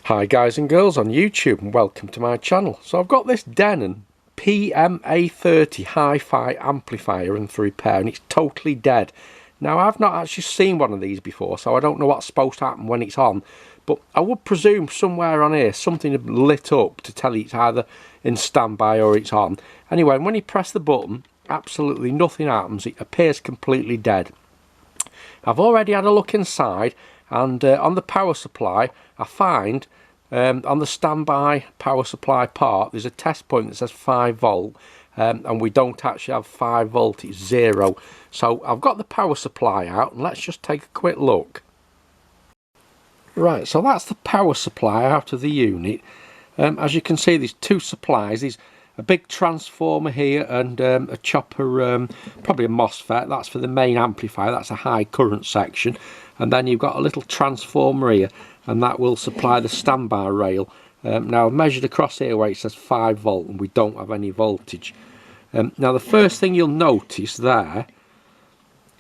Hi guys and girls on YouTube and welcome to my channel. So I've got this Denon PMA-30 hi-fi amplifier in for repair and it's totally dead. Now I've not actually seen one of these before, so I don't know what's supposed to happen when it's on, but I would presume somewhere on here something lit up to tell you it's either in standby or it's on. Anyway, when you press the button, absolutely nothing happens. It appears completely dead. I've already had a look inside, and on the power supply I find on the standby power supply part there's a test point that says 5 volt, and we don't actually have 5 volt, it's 0. So I've got the power supply out and let's just take a quick look. Right, so that's the power supply out of the unit. As you can see, there's two supplies. There's a big transformer here and a chopper, probably a MOSFET. That's for the main amplifier, that's a high current section. And then you've got a little transformer here, and that will supply the standby rail. Now I've measured across here where it says 5 volt and we don't have any voltage. Now the first thing you'll notice there,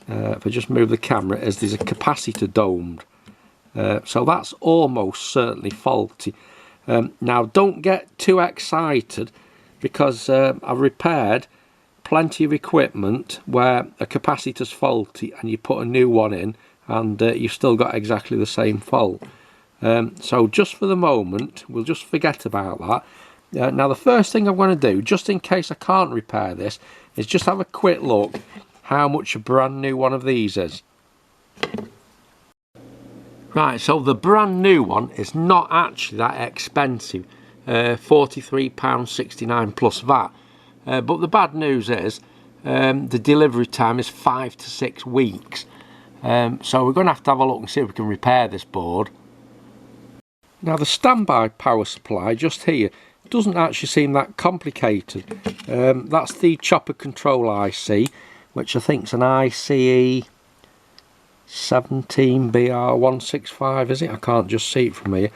if I just move the camera, is there's a capacitor domed. So that's almost certainly faulty. Now don't get too excited, because I've repaired plenty of equipment where a capacitor's faulty and you put a new one in and you've still got exactly the same fault. So just for the moment we'll just forget about that. Now the first thing I'm going to do, just in case I can't repair this, is just have a quick look how much a brand new one of these is. Right, so the brand new one is not actually that expensive, £43.69 plus VAT. But the bad news is the delivery time is 5 to 6 weeks. So we're going to have a look and see if we can repair this board. Now the standby power supply just here doesn't actually seem that complicated. That's the chopper control IC, which I think is an ICE 17BR165, is it? I can't just see it from here.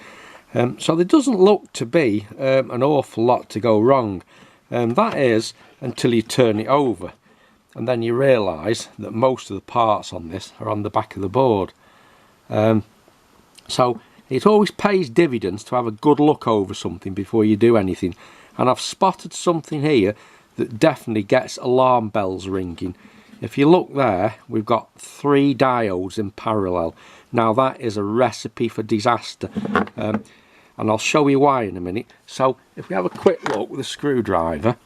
So there doesn't look to be an awful lot to go wrong. That is until you turn it over, and then you realise that most of the parts on this are on the back of the board. So it always pays dividends to have a good look over something before you do anything, and I've spotted something here that definitely gets alarm bells ringing. If you look there, we've got 3 diodes in parallel. Now that is a recipe for disaster, and I'll show you why in a minute. So if we have a quick look with a screwdriver,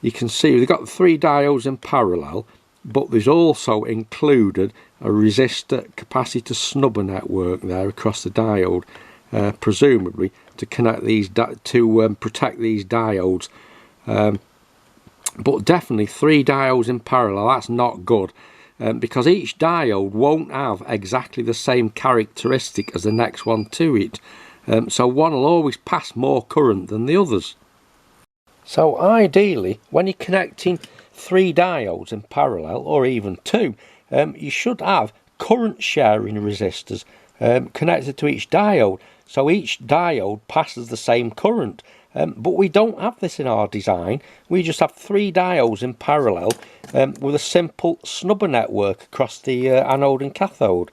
you can see we've got 3 diodes in parallel, but there's also included a resistor capacitor snubber network there across the diode, presumably to connect these to protect these diodes. But definitely 3 diodes in parallel, that's not good, because each diode won't have exactly the same characteristic as the next one to it. So one will always pass more current than the others. So ideally, when you're connecting 3 diodes in parallel, or even 2, you should have current sharing resistors connected to each diode, so each diode passes the same current. But we don't have this in our design. We just have 3 diodes in parallel with a simple snubber network across the anode and cathode.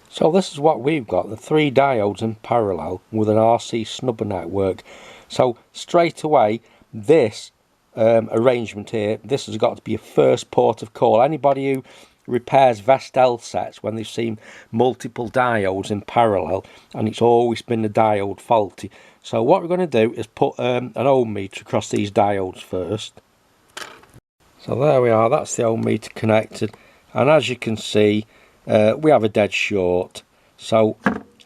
So this is what we've got, the 3 diodes in parallel with an RC snubber network. So straight away, this arrangement here, this has got to be a first port of call. Anybody who repairs Vestel sets, when they've seen multiple diodes in parallel and it's always been the diode faulty. So what we're going to do is put an ohm meter across these diodes first. So there we are, that's the ohm meter connected, and as you can see we have a dead short. So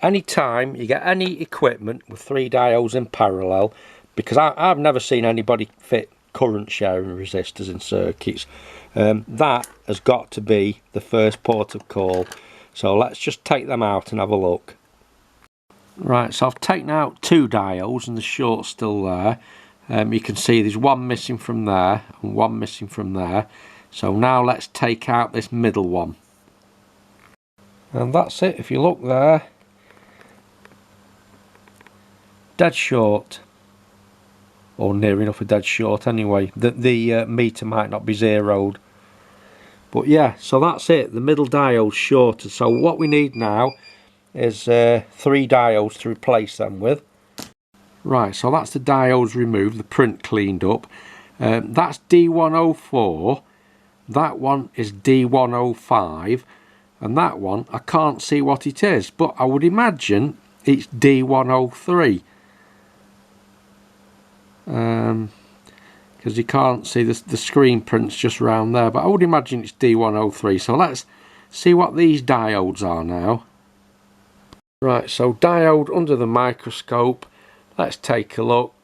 anytime you get any equipment with 3 diodes in parallel, because I've never seen anybody fit current sharing resistors in circuits, that has got to be the first port of call. So let's just take them out and have a look. Right, so I've taken out 2 diodes and the short's still there. You can see there's one missing from there and one missing from there. So now let's take out this middle one. And that's it. If you look there, dead short, or near enough a dead short anyway. The meter might not be zeroed, but yeah, so that's it. The middle diode's shorted. So what we need now is 3 diodes to replace them with. Right, so that's the diodes removed, the print cleaned up. That's D104, that one is D105, and that one I can't see what it is, but I would imagine it's D103. Because you can't see the screen print's just round there, but I would imagine it's D103. So let's see what these diodes are now. Right, so diode under the microscope, let's take a look.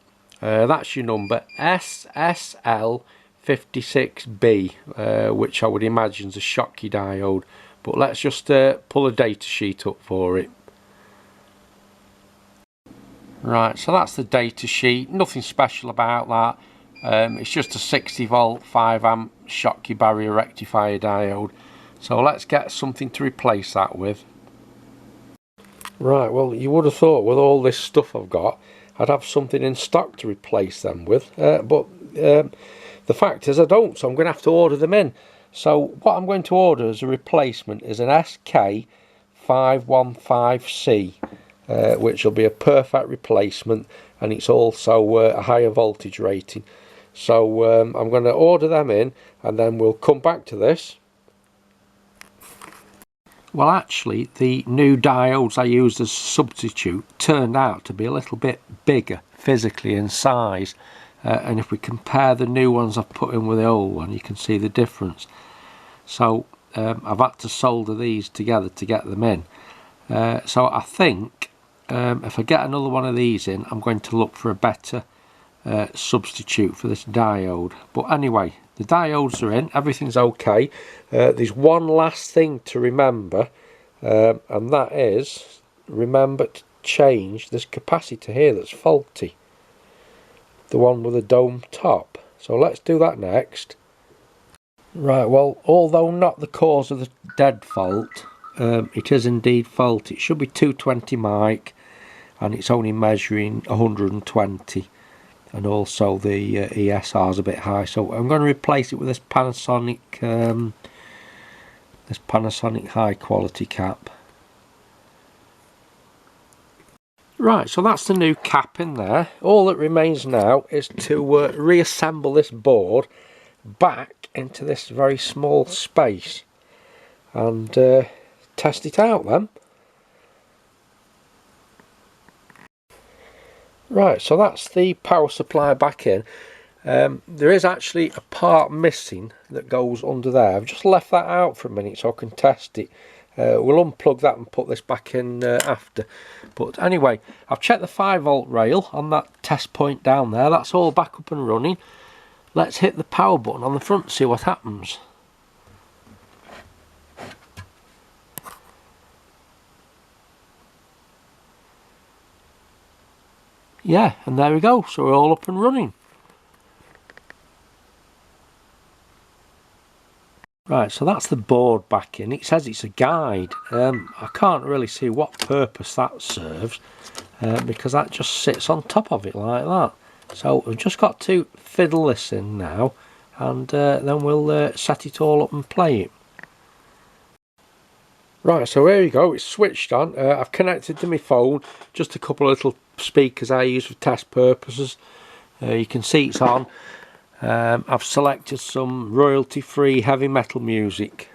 That's your number, SSL56B, which I would imagine is a Schottky diode, but let's just pull a data sheet up for it. Right, so that's the data sheet, nothing special about that. It's just a 60 volt 5 amp Schottky barrier rectifier diode. So let's get something to replace that with. Right, well, you would have thought with all this stuff I've got I'd have something in stock to replace them with, but the fact is I don't, so I'm going to have to order them in. So what I'm going to order as a replacement is an SK515C, which will be a perfect replacement, and it's also a higher voltage rating. So I'm going to order them in, and then we'll come back to this. Well, actually, the new diodes I used as a substitute turned out to be a little bit bigger physically in size, and if we compare the new ones I've put in with the old one, you can see the difference. So I've had to solder these together to get them in. So I think if I get another one of these in, I'm going to look for a better substitute for this diode. But anyway, the diodes are in, everything's okay. There's one last thing to remember, and that is, remember to change this capacitor here that's faulty, the one with a dome top. So let's do that next. Right, well, although not the cause of the dead fault, it is indeed faulty. It should be 220 mic, and it's only measuring 120. And also the ESR is a bit high, so I'm going to replace it with this Panasonic high quality cap. Right, so that's the new cap in there. All that remains now is to reassemble this board back into this very small space and test it out then. Right, so that's the power supply back in. There is actually a part missing that goes under there. I've just left that out for a minute so I can test it. We'll unplug that and put this back in after. But anyway, I've checked the 5 volt rail on that test point down there. That's all back up and running. Let's hit the power button on the front to see what happens. Yeah, and there we go, so we're all up and running. Right, so that's the board back in. It says it's a guide. I can't really see what purpose that serves, because that just sits on top of it like that. So we've just got to fiddle this in now, and then we'll set it all up and play it. Right, so here you go, it's switched on. I've connected to my phone, just a couple of little speakers I use for test purposes. You can see it's on. I've selected some royalty-free heavy metal music.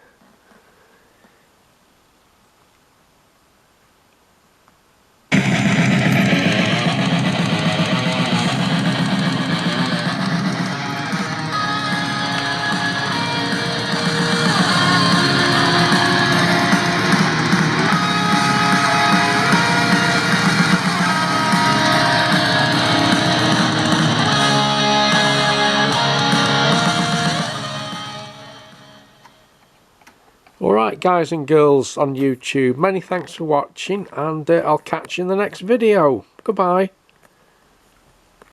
Alright guys and girls on YouTube, many thanks for watching, and I'll catch you in the next video. Goodbye.